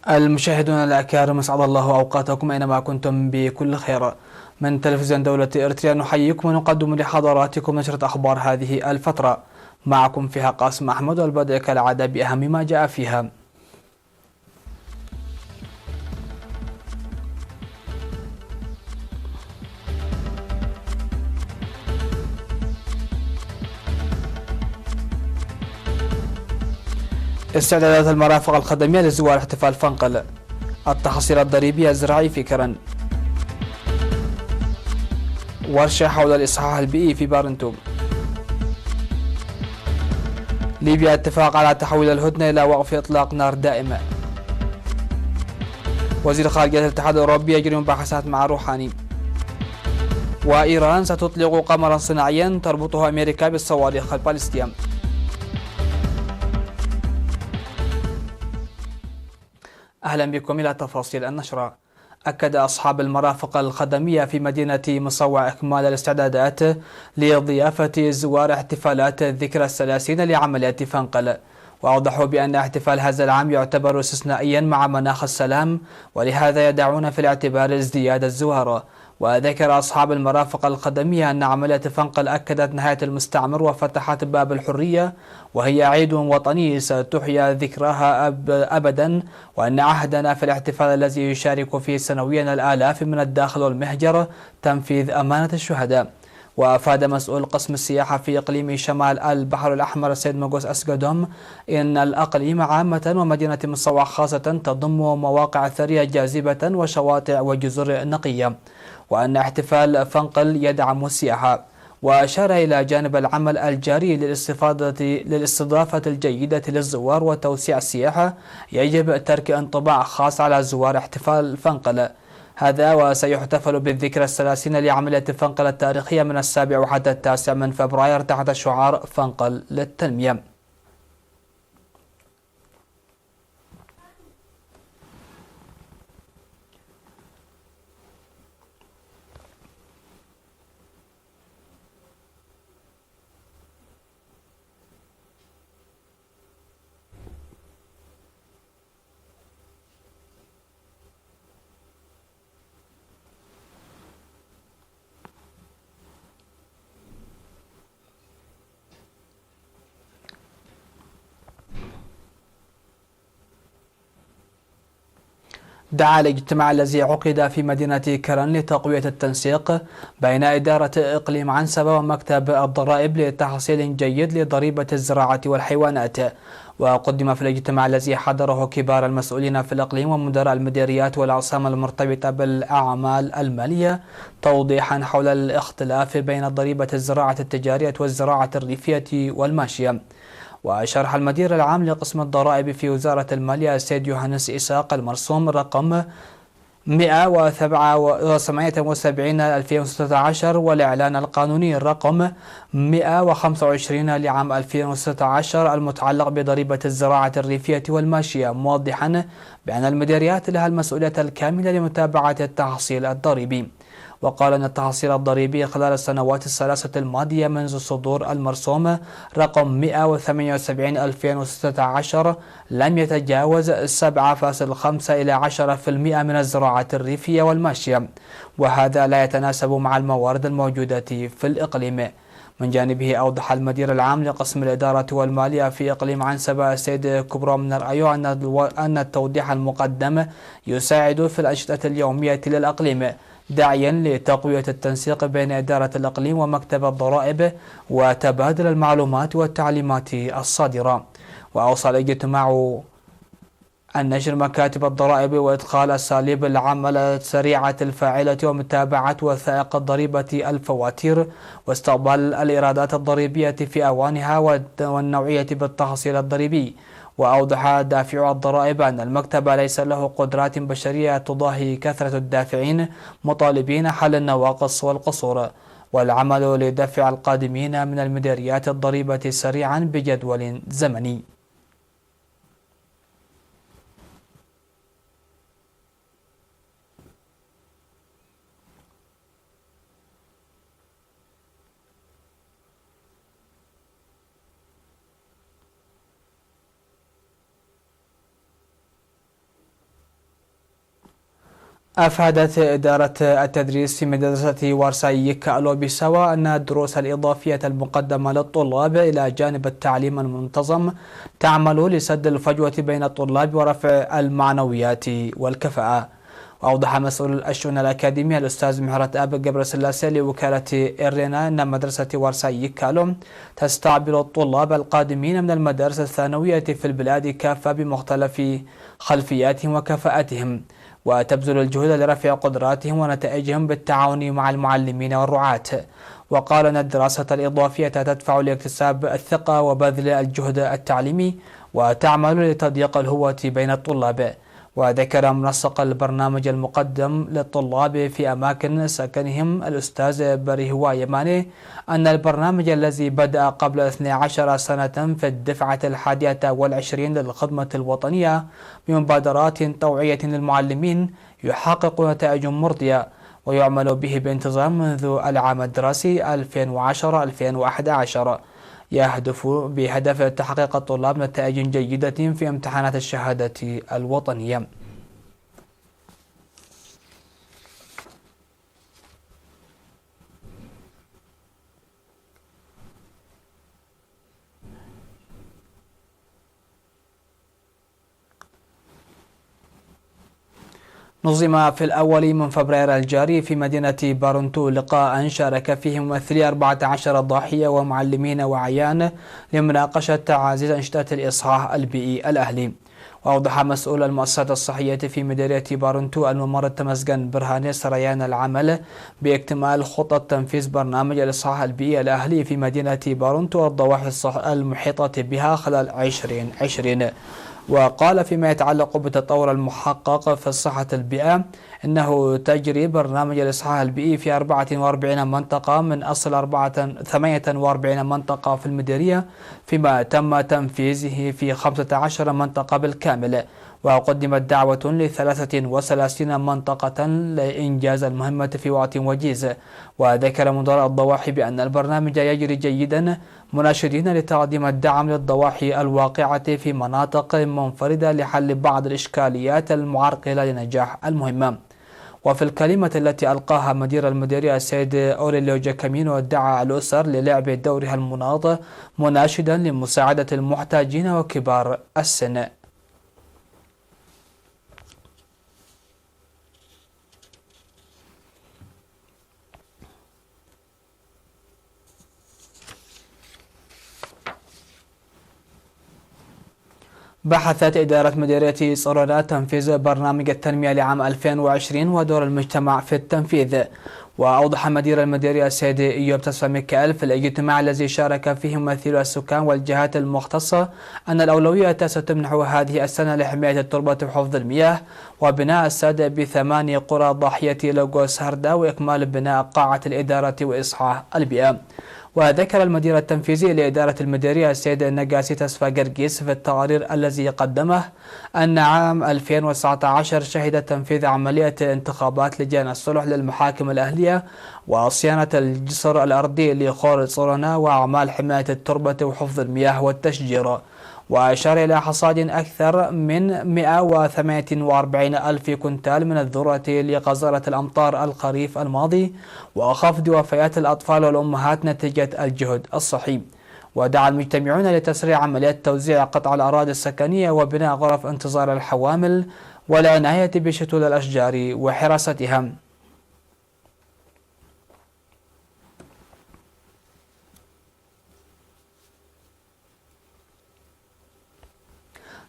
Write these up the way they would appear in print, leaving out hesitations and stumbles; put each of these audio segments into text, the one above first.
المشاهدون الأكارم، أسعد الله أوقاتكم أينما كنتم بكل خير. من تلفزيون دولة إريتريا نحييكم ونقدم لحضراتكم نشرة أخبار هذه الفترة. معكم فيها قاسم أحمد، والبدء كالعادة بأهم ما جاء فيها. استعدادات المرافق الخدمية لزوار احتفال فنقل. التحصيل الضريبي الزراعي في كرن. ورشة حول الإصحاح البيئي في بارنتوم. ليبيا اتفاق على تحويل الهدنة إلى وقف إطلاق نار دائمة. وزير خارجية الاتحاد الأوروبي يجري مباحثات مع روحاني. وإيران ستطلق قمرا صناعيا تربطه أمريكا بالصواريخ البالستية. أهلا بكم إلى تفاصيل النشرة. أكد أصحاب المرافق الخدمية في مدينة مصوع إكمال الاستعدادات لضيافة زوار احتفالات ذكرى الثلاثين لعملية فنقل، وأوضحوا بأن احتفال هذا العام يعتبر استثنائيا مع مناخ السلام، ولهذا يدعون في الاعتبار ازدياد الزوار. وذكر أصحاب المرافق الخدمية أن عملية فنقل أكدت نهاية المستعمر وفتحت باب الحرية، وهي عيد وطني ستحيا ذكراها أبدا، وأن عهدنا في الاحتفال الذي يشارك فيه سنويا الآلاف من الداخل والمهجر تنفيذ أمانة الشهداء. وأفاد مسؤول قسم السياحة في إقليم شمال البحر الأحمر السيد موغوس أسكادوم إن الأقليم عامة ومدينة مصوع خاصة تضم مواقع ثرية جاذبة وشواطئ وجزر نقية، وأن احتفال فنقل يدعم السياحة. وأشار إلى جانب العمل الجاري للاستضافة الجيدة للزوار وتوسيع السياحة، يجب ترك انطباع خاص على زوار احتفال فنقل هذا، وسيحتفل بالذكرى الثلاثين لعملية فنقل التاريخية من 7 حتى 9 من فبراير تحت شعار فنقل للتنمية. دعا الاجتماع الذي عقد في مدينة كرن لتقوية التنسيق بين إدارة إقليم عنسبة ومكتب الضرائب لتحصيل جيد لضريبة الزراعة والحيوانات. وقدم في الاجتماع الذي حضره كبار المسؤولين في الإقليم ومدراء المديريات والأقسام المرتبطة بالأعمال المالية توضيحا حول الاختلاف بين ضريبة الزراعة التجارية والزراعة الريفية والماشية. وشرح المدير العام لقسم الضرائب في وزارة المالية السيد يوهانس إساق المرسوم رقم 178/2016 والإعلان القانوني الرقم 125 لعام 2016 المتعلق بضريبة الزراعة الريفية والماشية، موضحا بأن المديريات لها المسؤولية الكاملة لمتابعة التحصيل الضريبي. وقال أن التحصيل الضريبي خلال السنوات الثلاثة الماضية منذ صدور المرسوم رقم 178/2016 لم يتجاوز 7.5 إلى 10% من الزراعة الريفية والماشية، وهذا لا يتناسب مع الموارد الموجودة في الإقليم. من جانبه أوضح المدير العام لقسم الإدارة والمالية في إقليم عنسبة السيد كبرى من الأيو أن التوضيح المقدم يساعد في الأنشطة اليومية للإقليم، داعيا لتقوية التنسيق بين إدارة الإقليم ومكتب الضرائب وتبادل المعلومات والتعليمات الصادرة. وأوصى الاجتماع أن نشر مكاتب الضرائب وإدخال أساليب العمل السريعة الفاعلة ومتابعة وثائق الضريبة الفواتير واستقبال الإيرادات الضريبية في أوانها والنوعية بالتحصيل الضريبي. وأوضح دافع الضرائب أن المكتب ليس له قدرات بشرية تضاهي كثرة الدافعين، مطالبين حل النواقص والقصور والعمل لدفع القادمين من المديريات الضريبة سريعا بجدول زمني. أفادت إدارة التدريس في مدرسة وارساي كالو بسوا أن الدروس الإضافية المقدمة للطلاب إلى جانب التعليم المنتظم تعمل لسد الفجوة بين الطلاب ورفع المعنويات والكفاءة. وأوضح مسؤول الشؤون الأكاديمية الأستاذ مهرت آب جبر سلاسي لوكالة إيرينا أن مدرسة وارساي كالو تستقبل الطلاب القادمين من المدارس الثانوية في البلاد كافة بمختلف خلفياتهم وكفاءتهم، وتبذل الجهود لرفع قدراتهم ونتائجهم بالتعاون مع المعلمين والرعاة. وقال أن الدراسة الإضافية تدفع لاكتساب الثقة وبذل الجهد التعليمي وتعمل لتضييق الهوة بين الطلاب. وذكر منسق البرنامج المقدم للطلاب في أماكن سكنهم الأستاذ بريهوا يماني أن البرنامج الذي بدأ قبل 12 سنة في الدفعة 21 للخدمة الوطنية بمبادرات توعية للمعلمين يحقق نتائج مرضية ويعمل به بانتظام منذ العام الدراسي 2010-2011 يهدف بهدف تحقيق الطلاب نتائج جيدة في امتحانات الشهادة الوطنية. نظم في الأول من فبراير الجاري في مدينة بارنتو لقاء شارك فيه ممثلي 14 ضاحية ومعلمين وعيان لمناقشة تعازيز أنشطة الإصحاح البيئي الأهلي. وأوضح مسؤول المؤسسات الصحية في مديرية بارنتو الممرض تمسجن برهاني سريان العمل باكتمال خطة تنفيذ برنامج الإصحاح البيئي الأهلي في مدينة بارنتو والضواحي المحيطة بها خلال 2020. وقال فيما يتعلق بالتطور المحقق في صحة البيئة إنه تجري برنامج الإصحاح البيئي في 44 منطقة من أصل 48 منطقة في المديرية، فيما تم تنفيذه في 15 منطقة بالكامل. وقدمت دعوة ل33 منطقة لإنجاز المهمة في وقت وجيز. وذكر مدير الضواحي بأن البرنامج يجري جيدا، مناشدين لتقديم الدعم للضواحي الواقعة في مناطق منفردة لحل بعض الإشكاليات المعرقلة لنجاح المهمة. وفي الكلمة التي ألقاها مدير المديرية السيد أوريليو جاكامينو دعا الأسر للعب دورها المناط، مناشدا لمساعدة المحتاجين وكبار السن. بحثت إدارة مديرية صرنا تنفيذ برنامج التنمية لعام 2020 ودور المجتمع في التنفيذ. وأوضح مدير المديرية السيد إيوب تسفى ميكائيل في الاجتماع الذي شارك فيه ممثلو السكان والجهات المختصة أن الأولوية ستمنح هذه السنة لحماية التربة وحفظ المياه وبناء السد ب8 قرى ضاحية لوغوس هردا وإكمال بناء قاعة الإدارة وإصحاح البيئة. وذكر المدير التنفيذي لإدارة المديرية السيد نجاسي تسفى جرجيس في التقرير الذي قدمه أن عام 2019 شهد تنفيذ عملية انتخابات لجان الصلح للمحاكم الأهلية وصيانة الجسر الأرضي لخور صرنا وأعمال حماية التربة وحفظ المياه والتشجير. وأشار إلى حصاد أكثر من 148 ألف كنتال من الذرة لغزارة الأمطار الخريف الماضي وخفض وفيات الأطفال والأمهات نتيجة الجهد الصحي. ودعا المجتمعون لتسريع عمليات توزيع قطع الأراضي السكنية وبناء غرف انتظار الحوامل والعناية بشتول الأشجار وحراستها.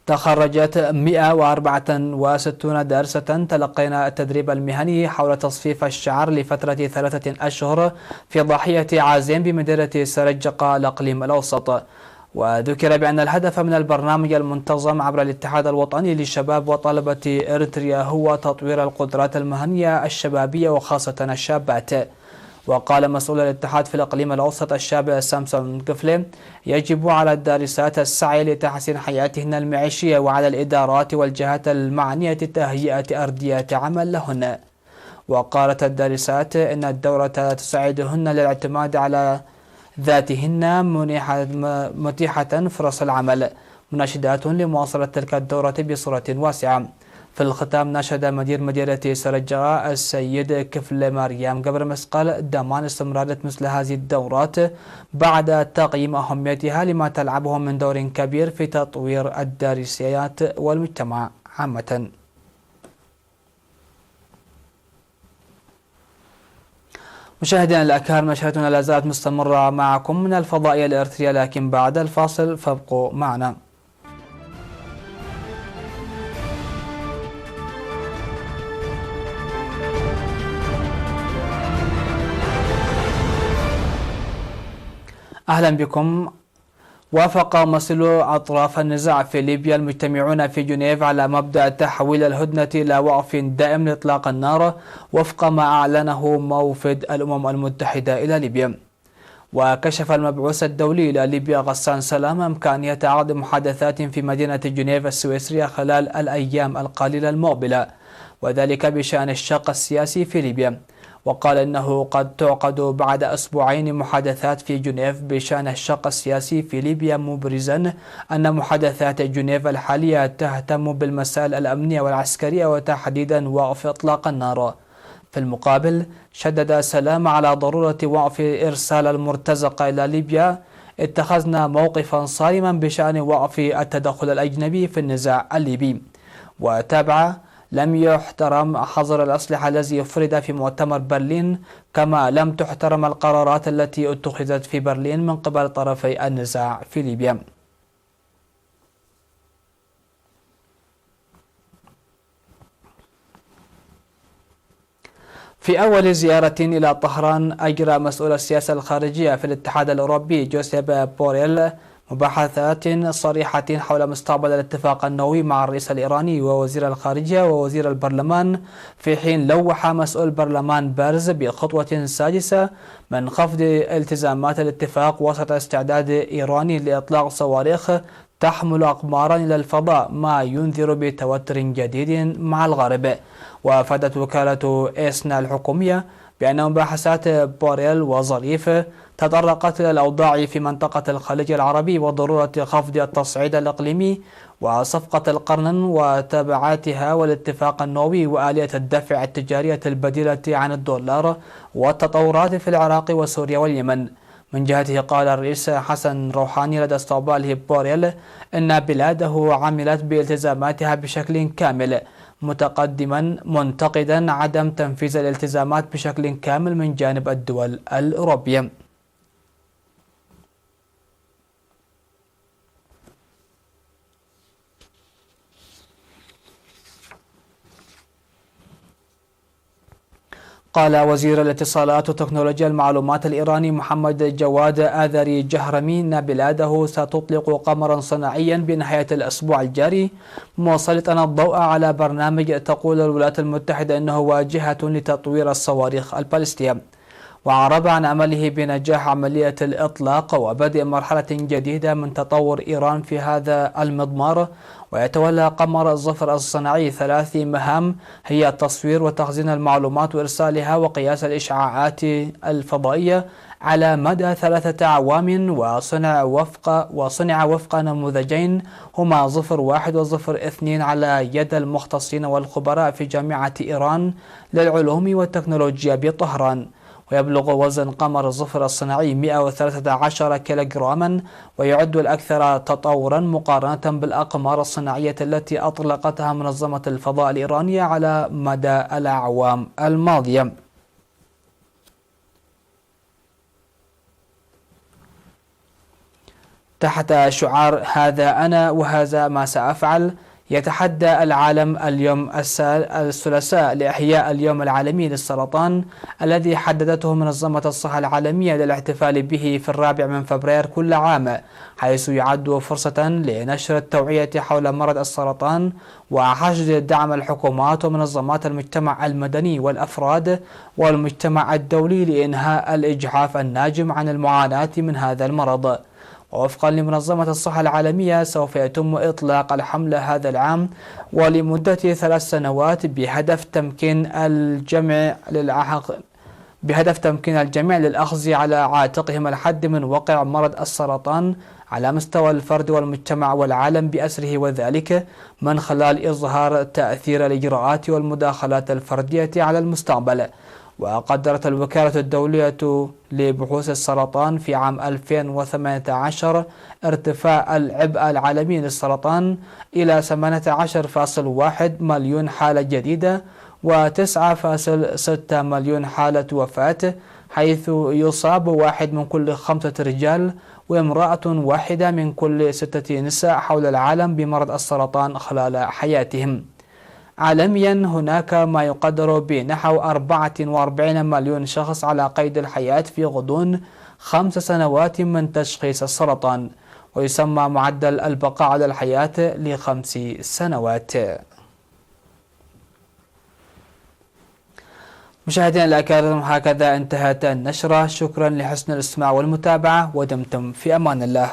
تخرجت 164 دارسة تلقينا التدريب المهني حول تصفيف الشعر لفترة 3 أشهر في ضاحية عازين بمدينة سرجقة الإقليم الأوسط. وذكر بأن الهدف من البرنامج المنتظم عبر الاتحاد الوطني للشباب وطلبة إريتريا هو تطوير القدرات المهنية الشبابية وخاصة الشابات. وقال مسؤول الاتحاد في الإقليم الأوسط الشاب سامسون قفلي يجب على الدارسات السعي لتحسين حياتهن المعيشية وعلى الإدارات والجهات المعنية تهيئة أرضية عمل لهن. وقالت الدارسات إن الدورة تساعدهن للاعتماد على ذاتهن متيحة فرص العمل، مناشدات لمواصلة تلك الدورة بصورة واسعة. في الختام ناشد مدير مديرية سرجاء السيد كفل مريم قبر مسقل ضمان استمرار مثل هذه الدورات بعد تقييم أهميتها لما تلعبه من دور كبير في تطوير الدارسيات والمجتمع عامة. مشاهدينا الأكارم، نشرتنا لا زالت مستمرة معكم من الفضائية الإريترية، لكن بعد الفاصل فابقوا معنا. أهلا بكم. وافق مسؤولو أطراف النزاع في ليبيا المجتمعون في جنيف على مبدأ تحويل الهدنة إلى وقف دائم لإطلاق النار وفق ما أعلنه موفد الأمم المتحدة إلى ليبيا. وكشف المبعوث الدولي إلى ليبيا غسان سلام إمكانية عقد محادثات في مدينة جنيف السويسرية خلال الأيام القليلة المقبلة، وذلك بشأن الشق السياسي في ليبيا. وقال إنه قد تعقد بعد أسبوعين محادثات في جنيف بشأن الشق السياسي في ليبيا، مبرزا أن محادثات جنيف الحالية تهتم بالمسائل الأمنية والعسكرية وتحديدا وقف إطلاق النار. في المقابل شدد سلام على ضرورة وقف إرسال المرتزقة إلى ليبيا. اتخذنا موقفا صارما بشأن وقف التدخل الأجنبي في النزاع الليبي. وتابع: لم يحترم حظر الأسلحة الذي فرض في مؤتمر برلين، كما لم تحترم القرارات التي اتخذت في برلين من قبل طرفي النزاع في ليبيا. في أول زيارة إلى طهران أجرى مسؤول السياسة الخارجية في الاتحاد الأوروبي جوزيف بوريل مباحثات صريحة حول مستقبل الاتفاق النووي مع الرئيس الإيراني ووزير الخارجية ووزير البرلمان، في حين لوح مسؤول البرلمان بارز بخطوة سادسة من خفض التزامات الاتفاق وسط استعداد إيراني لإطلاق صواريخ تحمل أقمارا إلى الفضاء، ما ينذر بتوتر جديد مع الغرب. وافادت وكالة إسنا الحكومية بأن مباحثات بوريل وظريف تطرقت إلى الأوضاع في منطقة الخليج العربي وضرورة خفض التصعيد الإقليمي وصفقة القرن وتبعاتها والاتفاق النووي وآلية الدفع التجارية البديلة عن الدولار والتطورات في العراق وسوريا واليمن. من جهته قال الرئيس حسن روحاني لدى استقباله بوريل إن بلاده عملت بالتزاماتها بشكل كامل، متقدما منتقدا عدم تنفيذ الالتزامات بشكل كامل من جانب الدول الأوروبية. قال وزير الاتصالات وتكنولوجيا المعلومات الإيراني محمد جواد آذري جهرمي أن بلاده ستطلق قمرا صناعيا بنهاية الأسبوع الجاري، مسلطا الضوء على برنامج تقول الولايات المتحدة أنه واجهة لتطوير الصواريخ البالستية. وعرب عن أمله بنجاح عملية الإطلاق وبدء مرحلة جديدة من تطور إيران في هذا المضمار. ويتولى قمر الظفر الصناعي 3 مهام، هي تصوير وتخزين المعلومات وإرسالها وقياس الإشعاعات الفضائية على مدى 3 أعوام، وصنع وفق نموذجين هما ظفر 1 وظفر 2 على يد المختصين والخبراء في جامعة إيران للعلوم والتكنولوجيا بطهران. ويبلغ وزن قمر الظفر الصناعي 113 كيلوغراما، ويعد الأكثر تطورا مقارنة بالأقمار الصناعية التي أطلقتها منظمة الفضاء الإيرانية على مدى الأعوام الماضية. تحت شعار هذا أنا وهذا ما سأفعل، يتحدى العالم اليوم الثلاثاء لإحياء اليوم العالمي للسرطان الذي حددته منظمة الصحة العالمية للاحتفال به في 4 فبراير كل عام، حيث يعد فرصة لنشر التوعية حول مرض السرطان وحشد دعم الحكومات ومنظمات المجتمع المدني والأفراد والمجتمع الدولي لإنهاء الإجحاف الناجم عن المعاناة من هذا المرض. ووفقا لمنظمة الصحة العالمية سوف يتم إطلاق الحملة هذا العام ولمدة 3 سنوات بهدف تمكين الجميع للأخذ على عاتقهم الحد من وقع مرض السرطان على مستوى الفرد والمجتمع والعالم بأسره، وذلك من خلال إظهار تأثير الإجراءات والمداخلات الفردية على المستقبل. وقدرت الوكالة الدولية لبحوث السرطان في عام 2018 ارتفاع العبء العالمي للسرطان إلى 18.1 مليون حالة جديدة و9.6 مليون حالة وفاة، حيث يصاب 1 من كل 5 رجال وامرأة واحدة من كل 6 نساء حول العالم بمرض السرطان خلال حياتهم. عالميا هناك ما يقدر بنحو 44 مليون شخص على قيد الحياة في غضون 5 سنوات من تشخيص السرطان، ويسمى معدل البقاء على الحياة ل5 سنوات. مشاهدينا الأكارم، هكذا انتهت النشرة. شكرا لحسن الاستماع والمتابعة، ودمتم في أمان الله.